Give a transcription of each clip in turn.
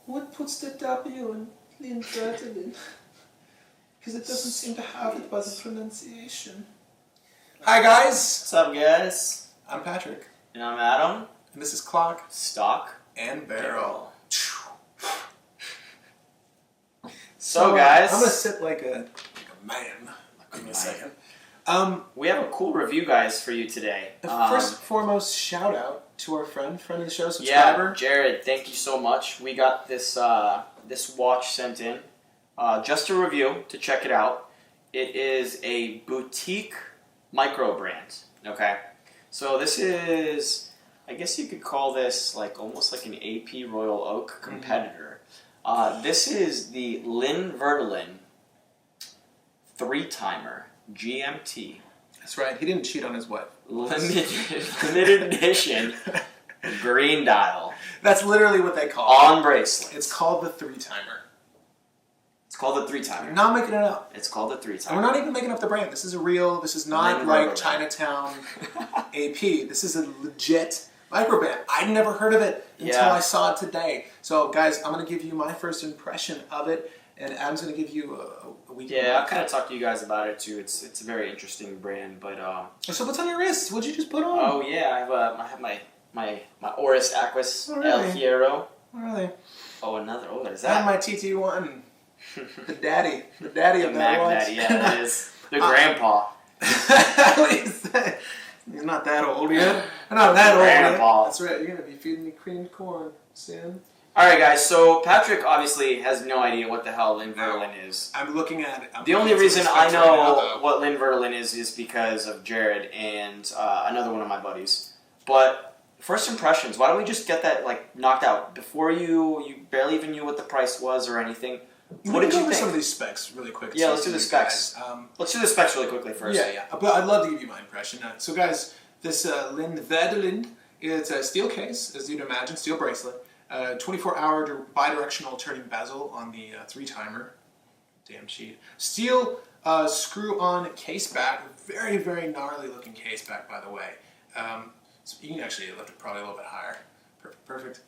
What puts the W in Linde Werdelin? Because it doesn't seem to have it by the pronunciation. Hi guys! What's up, guys? I'm Patrick. And I'm Adam. And this is Clock Stock and Barrel. So guys, I'm gonna sit like a man. Give me a second. We have a cool review, guys, for you today. First and foremost, shout out to our friend of the show, subscriber. Yeah, Jared, thank you so much. We got this this watch sent in, just a review to check it out. It is a boutique micro brand. Okay, so this is, I guess you could call this like almost like an AP Royal Oak competitor. This is the Linde Werdelin 3-timer GMT. That's right. He didn't cheat on his wife. Limited edition green dial That's literally what they call it. on bracelet. It's called the 3-timer. It's called the 3-timer. You're not making it up. It's called the And 3-timer. we're not even making up the brand. This is a real, this is not Linde like Werdelin. Chinatown AP. This is a legit micro brand. I'd never heard of it until I saw it today. So guys, I'm going to give you my first impression of it, and Adam's going to give you a week. Yeah, I'll kind of talk to you guys about it too. It's a very interesting brand, but So what's on your wrist? What'd you just put on? oh yeah, I have my Oris Aquis Oh, El really? Hierro. Where are they? Oh, another. Oh, what is I have that? my TT1. The daddy The of that Mag watch. Daddy. Yeah, that is the grandpa. He's not that old yet. Not that old yet. Grandpa. That's right. You're gonna be feeding me creamed corn soon. All right, guys. So Patrick obviously has no idea what the hell Linde Werdelin is. I'm looking at it. The only reason I know what Linde Werdelin is because of Jared and another one of my buddies. But first impressions, why don't we just get that like knocked out before you barely even knew what the price was or anything? What did you think? Some of these specs really quick. Yeah, let's do the specs. Let's do the specs really quickly first. Yeah. But I'd love to give you my impression. So guys, this Linde Werdelin, it's a steel case, as you'd imagine, steel bracelet. 24-hour bidirectional turning bezel on the 3-timer. Damn cheat. Steel screw-on case back. Very, very gnarly looking case back, by the way. So you can actually lift it probably a little bit higher. Perfect.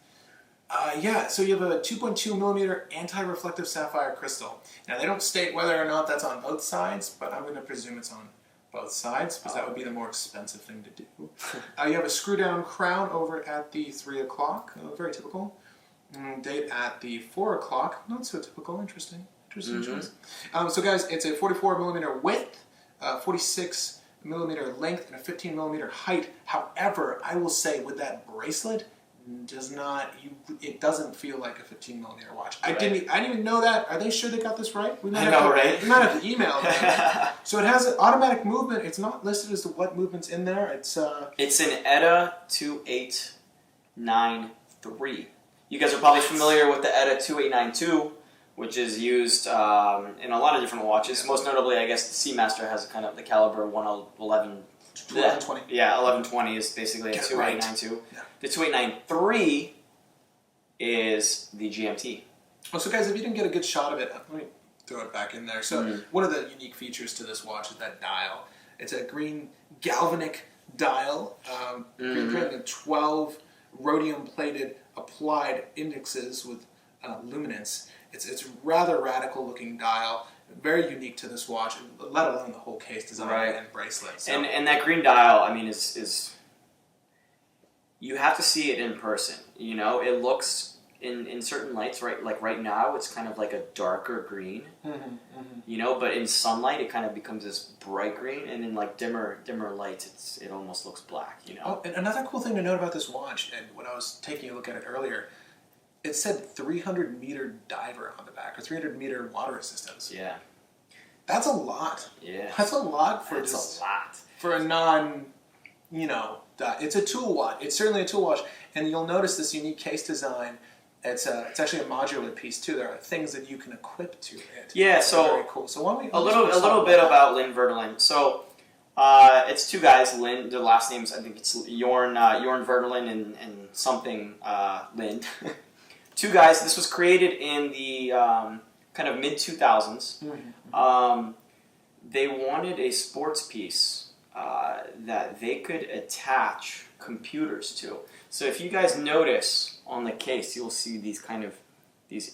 Yeah, so you have a 2.2 millimeter anti-reflective sapphire crystal. Now they don't state whether or not that's on both sides, but I'm going to presume it's on both sides because that would be the more expensive thing to do. You have a screw-down crown over at the 3 o'clock, very typical. Date at the 4 o'clock, not so typical. Interesting choice. So guys, it's a 44 millimeter width, 46 millimeter length, and a 15 millimeter height. However, I will say with that bracelet, it doesn't feel like a 15 millimeter watch. Right. I didn't even know that. Are they sure they got this right? We might have to email them. So it has an automatic movement. It's not listed as to what movement's in there. It's an ETA 2893. You guys are probably familiar with the ETA 2892, which is used in a lot of different watches. Most notably, I guess the Seamaster has kind of the caliber 1120. Yeah, 1120 is basically a 2892. Right. Yeah. The 2893 is the GMT. Oh, so guys, if you didn't get a good shot of it, let me throw it back in there. So one of the unique features to this watch is that dial. It's a green galvanic dial, creating 12 rhodium-plated applied indexes with luminance. It's a rather radical looking dial. Very unique to this watch, let alone the whole case design and bracelet. So. And that green dial, I mean, is you have to see it in person. You know, it looks in certain lights, right? Like right now, it's kind of like a darker green. You know, but in sunlight, it kind of becomes this bright green, and in like dimmer lights, it almost looks black. You know. Oh, and another cool thing to note about this watch, and when I was taking a look at it earlier. It said 300-meter diver on the back, or 300-meter water resistance. Yeah. That's a lot. Yeah. That's a lot for for a non, it's a tool watch. It's certainly a tool watch, and you'll notice this unique case design. It's actually a modular piece too. There are things that you can equip to it. Yeah. So very cool. So why don't we a little bit about Linde Werdelin. So it's two guys. Linde. Their last names, I think it's Jorn Werdelin and something Linde. Two guys. This was created in the kind of mid-2000s. They wanted a sports piece that they could attach computers to. So if you guys notice on the case, you'll see these kind of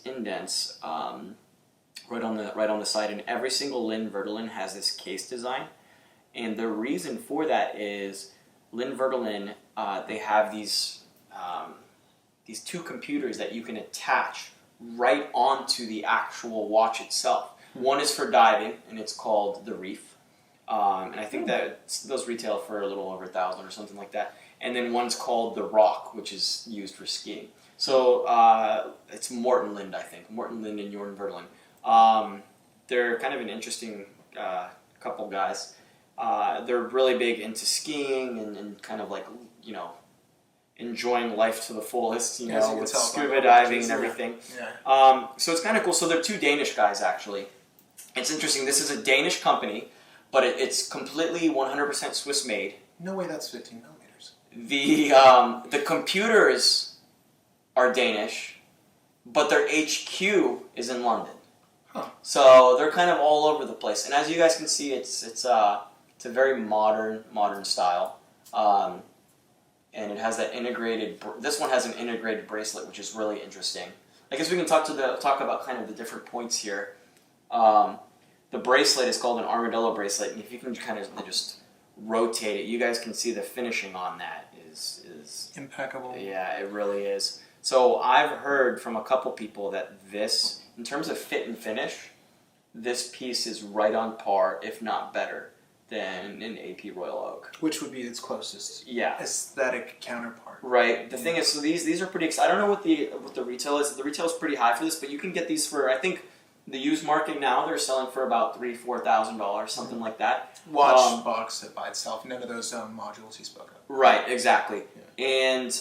indents right on the side, and every single Linde Werdelin has this case design, and the reason for that is Linde Werdelin, they have these two computers that you can attach right onto the actual watch itself. One is for diving, and it's called the Reef, and I think that those retail for a little over $1,000 or something like that. And then one's called the Rock, which is used for skiing. So it's Morten Linde, I think. Morten Linde and Jorn Werdelin. They're kind of an interesting couple guys. They're really big into skiing and kind of like, you know, enjoying life to the fullest, you know, with scuba diving and everything. Yeah. So it's kind of cool. So they're two Danish guys, actually. It's interesting. This is a Danish company, but it's completely 100% Swiss made. No way that's 15 millimeters. The computers are Danish, but their HQ is in London. Huh. So they're kind of all over the place. And as you guys can see, it's a very modern style. And it has that integrated. This one has an integrated bracelet, which is really interesting. I guess we can talk about kind of the different points here. The bracelet is called an armadillo bracelet, and if you can kind of just rotate it, you guys can see the finishing on that is impeccable. Yeah, it really is. So I've heard from a couple people that this, in terms of fit and finish, this piece is right on par, if not better, than an AP Royal Oak. Which would be its closest aesthetic counterpart. Right. The thing is, so these are pretty. I don't know what the retail is. The retail is pretty high for this, but you can get these for, I think, the used market now they're selling for about $3,000-$4,000, something like that. Watch box by itself, none of those modules he spoke of. Right. Exactly. Yeah. And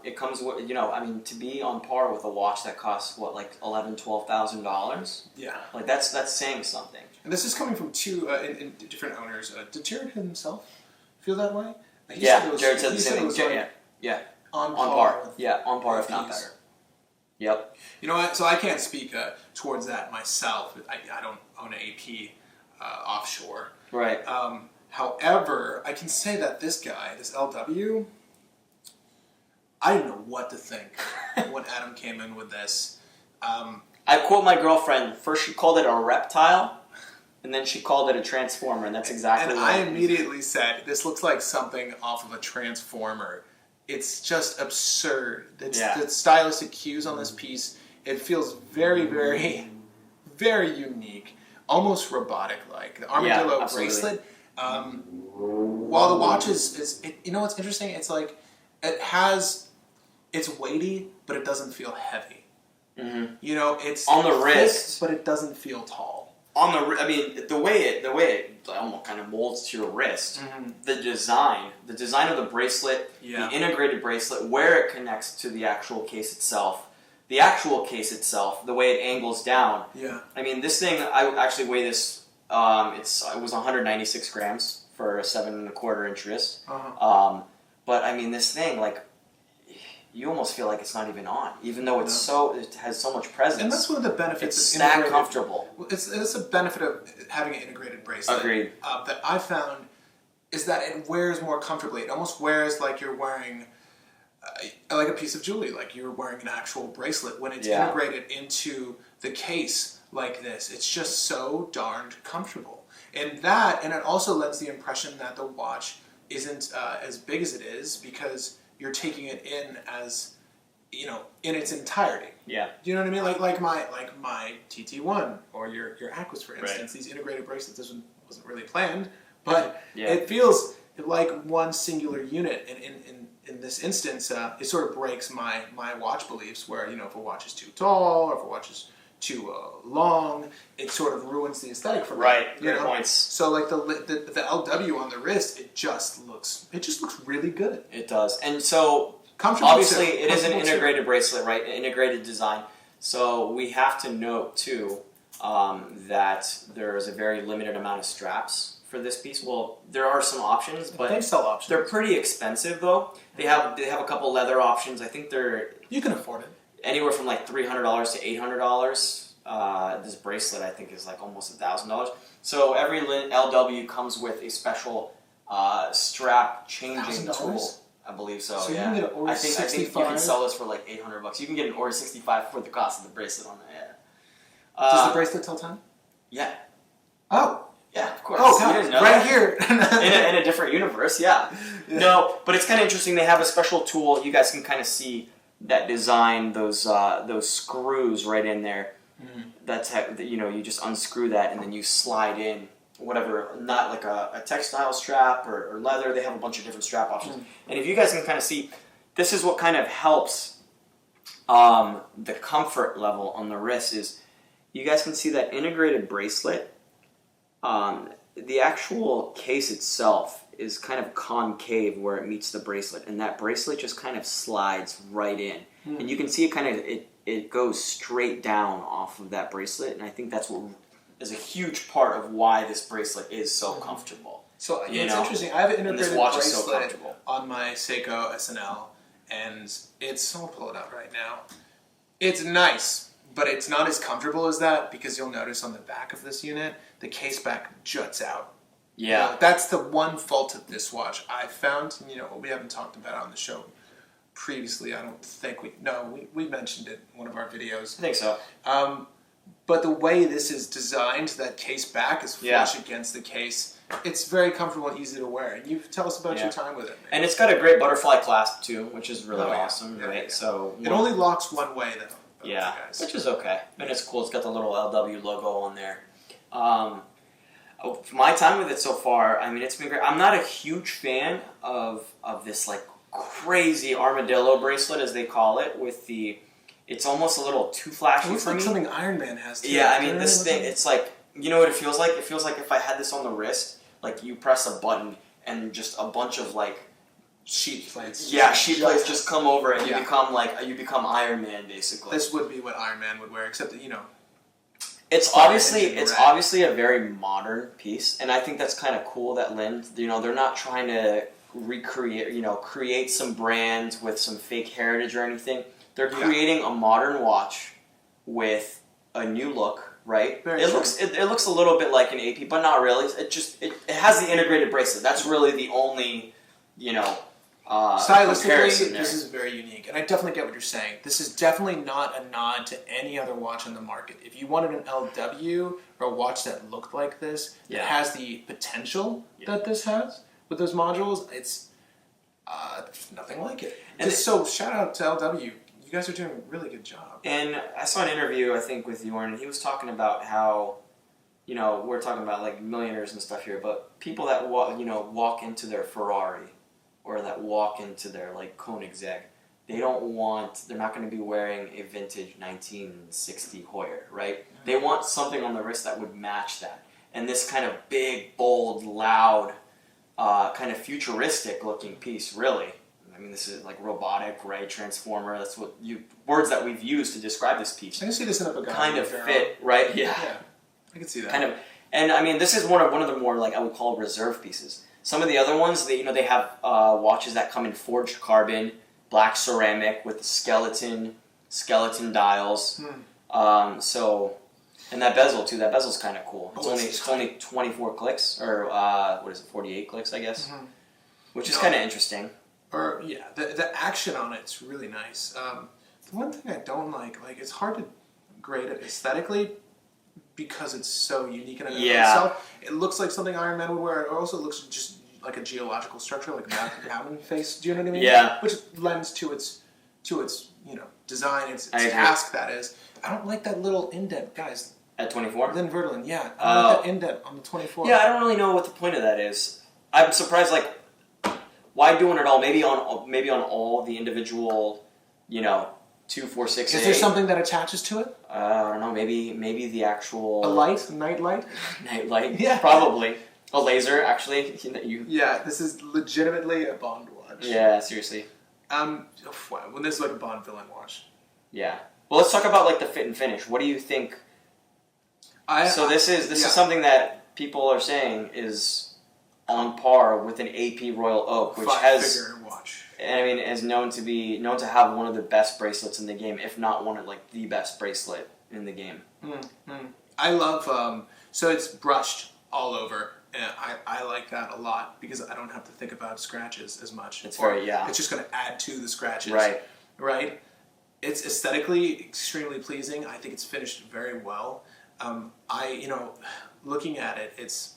it comes with, you know, I mean, to be on par with a watch that costs what, like $11,000-$12,000. Yeah. Like that's saying something. And this is coming from two different owners. Did Jared himself feel that way? Yeah, Jared said the same thing. Yeah. On par. Yeah, on par, if not better. Yep. You know what? So I can't speak towards that myself. I don't own an AP offshore. Right. However, I can say that this guy, this LW, I didn't know what to think when Adam came in with this. I quote my girlfriend. First, she called it a reptile, and then she called it a transformer, and that's exactly. And I immediately said, "This looks like something off of a transformer." It's just absurd. The stylistic cues on this piece, it feels very, very, very unique, almost robotic-like. The armadillo bracelet, while the watch is you know what's interesting? It's like, it's weighty, but it doesn't feel heavy. Mm-hmm. You know, it's on the thick, wrist, but it doesn't feel tall. I mean, the way it almost kind of molds to your wrist. Mm-hmm. The design of the bracelet, the integrated bracelet, where it connects to the actual case itself, the way it angles down. Yeah. I mean, this thing, I actually weigh this. It was 196 grams for a 7 1/4 inch wrist. Uh-huh. But I mean, this thing, like, you almost feel like it's not even on, even though it has so much presence. And that's one of the benefits. It's that comfortable. It's a benefit of having an integrated bracelet. Agreed. That I found is that it wears more comfortably. It almost wears like you're wearing like a piece of jewelry, like you're wearing an actual bracelet. When it's integrated into the case like this, it's just so darned comfortable. And it also lends the impression that the watch isn't as big as it is because you're taking it in as, you know, in its entirety. Yeah. Do you know what I mean? Like my TT1 or your Aquas, for instance. These integrated bracelets. This one wasn't really planned, but it feels like one singular unit. And in this instance, it sort of breaks my watch beliefs. Where, you know, if a watch is too tall or if a watch is too long, it sort of ruins the aesthetic for me. Right. Good points. So like the LW on the wrist, it just looks really good. It does. And so obviously it is an integrated bracelet, right? An integrated design. So we have to note too that there is a very limited amount of straps for this piece. Well, there are some options, but they sell options. They're pretty expensive though. They have a couple leather options. I think you can afford it. Anywhere from like $300 to $800. This bracelet, I think, is like almost $1,000. So every LW comes with a special strap changing tool. I believe so. So you yeah. can get an Ori I think you 65? can sell this for like $800. You can get an Ori 65 for the cost of the bracelet on it. Yeah. Does the bracelet tell time? Yeah. Oh. Yeah, of course. Oh, You God, didn't know right that? here. in a different universe, yeah. No, but it's kind of interesting. They have a special tool. You guys can kind of see that design, those screws right in there. Mm. That's how, you just unscrew that and then you slide in whatever, not like a textile strap or leather. They have a bunch of different strap options. Mm. And if you guys can kind of see, this is what kind of helps the comfort level on the wrist is you guys can see that integrated bracelet. The actual case itself is kind of concave where it meets the bracelet, and that bracelet just kind of slides right in. Mm. And you can see it goes straight down off of that bracelet, and I think that's what is a huge part of why this bracelet is so comfortable. So You it's know? interesting. I have an And this integrated watch is so bracelet comfortable. on my Seiko SNL, and I'll pull it up right now. It's nice, but it's not as comfortable as that because you'll notice on the back of this unit, the case back juts out. Yeah. That's the one fault of this watch I found. We haven't talked about it on the show previously. I don't think we mentioned it in one of our videos. I think so. But the way this is designed, that case back is flush against the case. It's very comfortable and easy to wear. And you tell us about your time with it. Man. And it's got a great butterfly clasp too, which is really awesome, Yeah, right? yeah. So It only locks one way though. yeah, Guys. which is okay, and it's cool. It's got the little LW logo on there. My time with it so far, I mean, it's been great. I'm not a huge fan of this like crazy armadillo bracelet, as they call it, with the. It's almost a little too flashy It looks for like me. something Iron Man has too. Yeah, I mean, this thing, it's like, you know what it feels like? It feels like if I had this on the wrist, like you press a button and just a bunch of like sheet plates. sheet plates just come over and you become Iron Man basically. This would be what Iron Man would wear, except that It's Fire obviously engine red. a very modern piece, and I think that's kind of cool that Linde, they're not trying to recreate, create some brand with some fake heritage or anything. They're creating a modern watch with a new look, right? Very it true. looks a little bit like an AP, but not really. It has the integrated bracelet. That's really the only, stylistically, comparison there. this is very unique, and I definitely get what you're saying. This is definitely not a nod to any other watch on the market. If you wanted an LW or a watch that looked like this, it has the potential that this has with those modules. It's nothing like it. And So shout out to LW. You guys are doing a really good job. And I saw an interview, I think, with Jorn, and he was talking about how, we're talking about like millionaires and stuff here, but people that walk into their Ferrari or that walk into their like Koenigsegg, they're not going to be wearing a vintage 1960 Hoyer, right? They want something on the wrist that would match that. And this kind of big, bold, loud, kind of futuristic looking piece, really. I mean, this is like robotic, right? Transformer. That's what words that we've used to describe this piece. I can see this in a Piguet. Kind of fit, right? Yeah. I can see that. Kind of, and I mean, this is one of the more like I would call reserve pieces. Some of the other ones, they have watches that come in forged carbon, black ceramic with skeleton dials. And that bezel too. That bezel's kind of cool. It's only 24 clicks, or 48 clicks, I guess, which is kind of interesting. Or the action on it's really nice. The one thing I don't like it's hard to grade it aesthetically because it's so unique in and of itself. It looks like something Iron Man would wear. It also looks just like a geological structure, like a mountain face. Do you know what I mean? Yeah. Which lends to its design, its task. That is. I don't like that little indent, guys. At 24? Linde Werdelin, yeah. I don't like that indent on the 24. Yeah, I don't really know what the point of that is. I'm surprised, why doing it all? Maybe on all the individual, 2, 4, 6, Is 8. there something that attaches to it? I don't know. Maybe the actual A night light? night light. Yeah. Probably a laser. Actually, Yeah, this is legitimately a Bond watch. Yeah, seriously. Wow, when this is like a Bond villain watch. Yeah. Well, let's talk about the fit and finish. What do you think? This is something that people are saying is on par with an AP Royal Oak, which Five-figure watch. I mean, is known to have one of the best bracelets in the game, if not one of the best bracelet in the game. I love so it's brushed all over. And I like that a lot because I don't have to think about scratches as much. It's It's just going to add to the scratches. Right. It's aesthetically extremely pleasing. I think it's finished very well. Looking at it, it's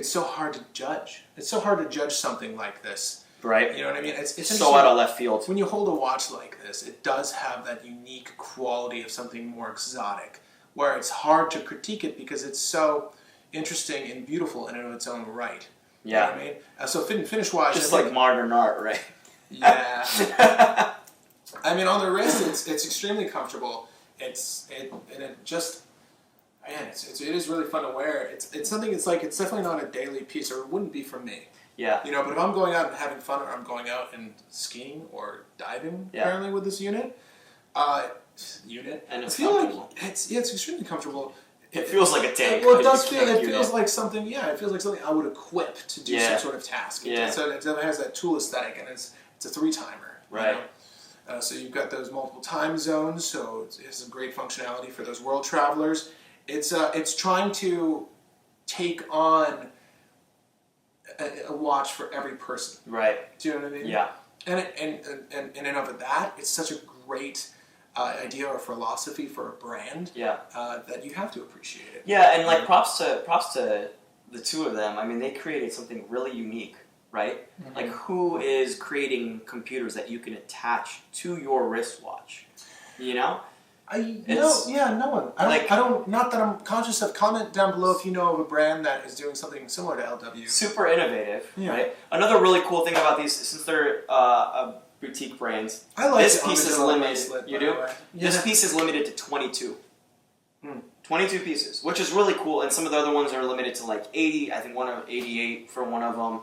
so hard to judge. It's so hard to judge something like this. Right. You know what I mean? It's so out of left field. When you hold a watch like this, it does have that unique quality of something more exotic, where it's hard to critique it because it's so interesting and beautiful in its own right. Yeah. You know what I mean? So finished watch. Just like modern art, right? Yeah. I mean, on the wrist, it's extremely comfortable. It is really fun to wear. It's something. It's definitely not a daily piece, or it wouldn't be for me. Yeah. But if I'm going out and having fun, or I'm going out and skiing or diving, apparently with this unit, and I it's feel comfortable. like it's extremely comfortable. It feels like a tank. Well, it does feel. It feels like something. Yeah, it feels like something I would equip to do some sort of task. It has that tool aesthetic, and it's a 3-timer. Right. So you've got those multiple time zones. So it's a great functionality for those world travelers. It's trying to take on a watch for every person. Right. Do you know what I mean? Yeah. And in and of that, it's such a great idea or philosophy for a brand. Yeah. That you have to appreciate it. Yeah, and like props to the two of them. I mean, they created something really unique, right? Mm-hmm. Like, who is creating computers that you can attach to your wristwatch? You know? No one. Not that I'm conscious of. Comment down below if you know of a brand that is doing something similar to LW. Super innovative, right? Another really cool thing about these, since they're a boutique brand, I like this piece is limited. Bracelet, You do? This piece is limited to 22. 22 pieces, which is really cool. And some of the other ones are limited to like 80. I think 88 for one of them.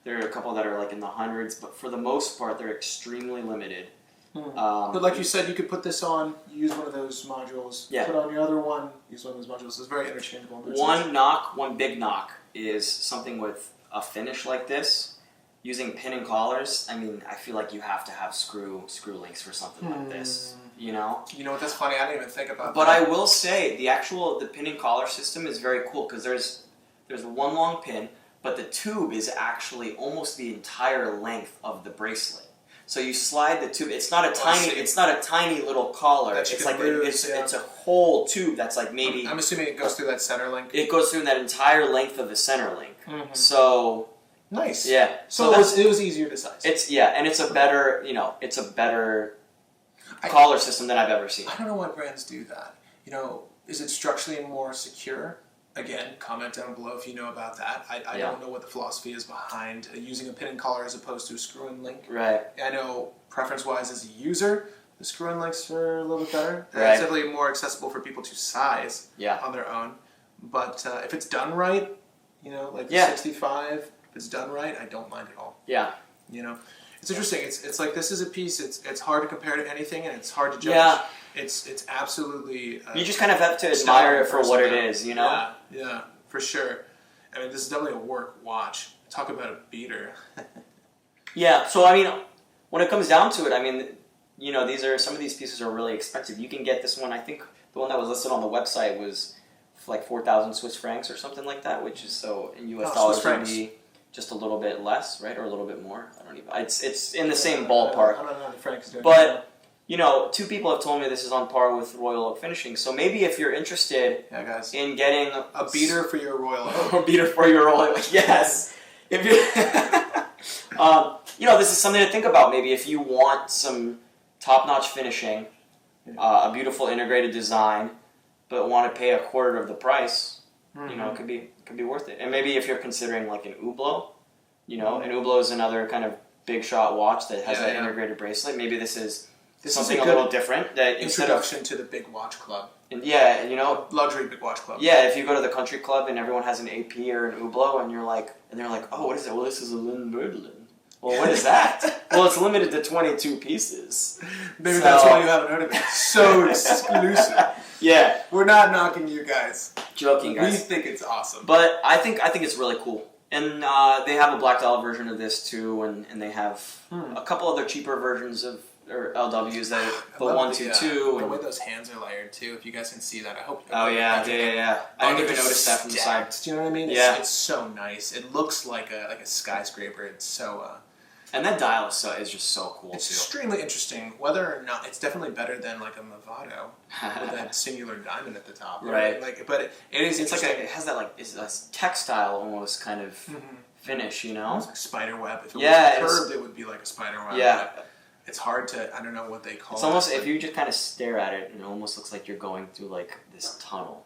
There are a couple that are like in the hundreds, but for the most part, they're extremely limited. But like you said, you could put this on, use one of those modules, put on your other one, use one of those modules. It's very interchangeable. One big knock is something with a finish like this. Using pin and collars, I mean, I feel like you have to have screw links for something like this. You know? You know what? That's funny. I didn't even think about that. But I will say the pin and collar system is very cool because there's one long pin, but the tube is actually almost the entire length of the bracelet. So you slide the tube. It's not a tiny little collar. It's like it's a whole tube that's like maybe. I'm assuming it goes through that center link. It goes through that entire length of the center link. Mm-hmm. So. Nice. Yeah. So it was easier to size. And it's a better collar system than I've ever seen. I don't know why brands do that. Is it structurally more secure? Again, comment down below if you know about that. I don't know what the philosophy is behind using a pin and collar as opposed to a screw-in link. Right. I know preference-wise as a user, the screw-in links are a little bit better. Right. It's definitely more accessible for people to size on their own. But if it's done right, like the 65, if it's done right, I don't mind at all. Yeah. It's interesting. It's like this is a piece. It's hard to compare to anything, and it's hard to judge. Yeah. It's absolutely. You just kind of have to admire it for what it is, Yeah, for sure. I mean, this is definitely a work watch. Talk about a beater. Yeah. So I mean, when it comes down to it, I mean, some of these pieces are really expensive. You can get this one. I think the one that was listed on the website was like 4,000 Swiss francs or something like that, which is so in US dollars would be just a little bit less, right, or a little bit more. I don't even. It's in the same ballpark. I don't know how the francs do. But two people have told me this is on par with Royal Oak finishing. So maybe if you're interested in getting a beater for your Royal Oak. A beater for your Royal Oak, yes. If you, this is something to think about. Maybe if you want some top-notch finishing, a beautiful integrated design, but want to pay a quarter of the price, it could be worth it. And maybe if you're considering like an Hublot, an Hublot is another kind of big shot watch that has that integrated bracelet. Maybe this is something a little different. That introduction to the big watch club. Luxury big watch club. Yeah, if you go to the country club and everyone has an AP or an Hublot, and they're like, oh, what is it? Well, this is a Linde Werdelin. Well, what is that? Well, it's limited to 22 pieces. Maybe that's why you haven't heard of it. So exclusive. Yeah. We're not knocking you guys. Joking, guys. We think it's awesome. But I think it's really cool. And they have a black dial version of this too, and they have a couple other cheaper versions of or LWs that I the love 122. The And way those hands are layered too. If you guys can see that, I hope. oh yeah. I didn't even notice that from the side. Do you know what I mean? Yeah. It's so nice. It looks like a skyscraper. It's so. And that dial is just so cool It's too. extremely interesting. Whether or not it's definitely better than like a Movado with that singular diamond at the top. Right. Like, but it is. It's like interesting. it has that like it's a textile almost kind of finish, you know? It's like spider web. If it Yeah, was curved, it would be like a spider web. Yeah. But it's hard to. I don't know what they call it. It's almost if you just kind of stare at it, it almost looks like you're going through like this tunnel,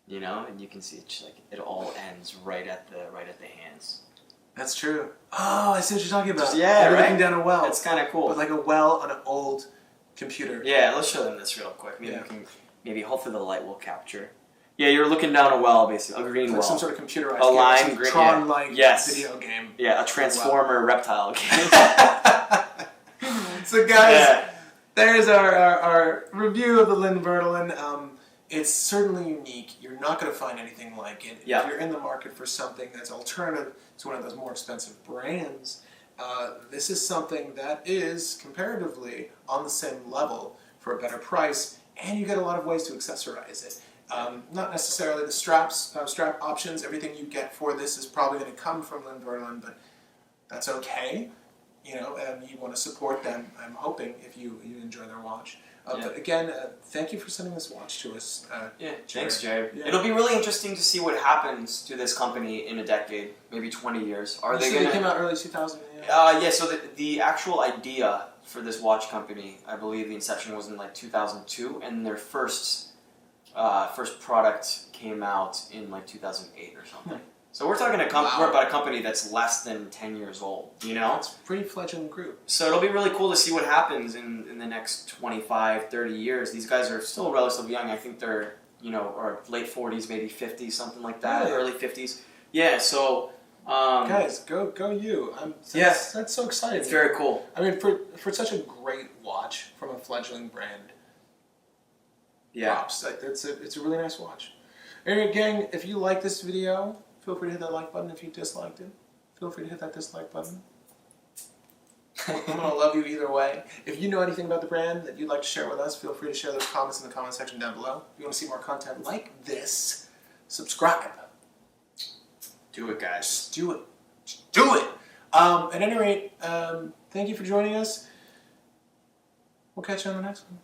you know, and you can see it's like it all ends right at the hands. That's true. Oh, I see what you're talking about. Yeah, You're right? looking down a well. It's kind of cool. But like a well on an old computer. Yeah, let's show them this real quick. Maybe Yeah. we can, maybe hopefully the light will capture. Yeah, you're looking down a well, basically, a green It's like well. some sort of computerized A game, lime some green, Tron-like yes. video game. Yeah, a transformer reptile game. So guys, Yeah. there's our review of the Linde Werdelin. It's certainly unique. You're not going to find anything like it. Yeah. If you're in the market for something that's alternative to one of those more expensive brands, this is something that is comparatively on the same level for a better price, and you get a lot of ways to accessorize it. Not necessarily the strap options. Everything you get for this is probably going to come from Linde Werdelin, but that's okay. You know, and you want to support them, I'm hoping, if you enjoy their watch. But again, thank you for sending this watch to us. Thanks, Jared. Yeah. It'll be really interesting to see what happens to this company in a decade, maybe 20 years. Are they going They to... came out early 2000. so the actual idea for this watch company, I believe the inception was in like 2002, and their first product came out in like 2008 or something. So we're talking we're about a company that's less than 10 years old, you know? It's a pretty fledgling group. So it'll be really cool to see what happens in the next 25, 30 years. These guys are still relatively young. I think they're, or late 40s, maybe 50s, something like that, Really? early 50s. Yeah, so... Guys, go you. That's so exciting. It's very cool. I mean, for such a great watch from a fledgling brand, props. Like, it's a really nice watch. And gang, if you like this video, feel free to hit that like button. If you disliked it, feel free to hit that dislike button. I'm going to love you either way. If you know anything about the brand that you'd like to share with us, feel free to share those comments in the comment section down below. If you want to see more content like this, subscribe. Do it, guys. Just do it. Just do it! At any rate, thank you for joining us. We'll catch you on the next one.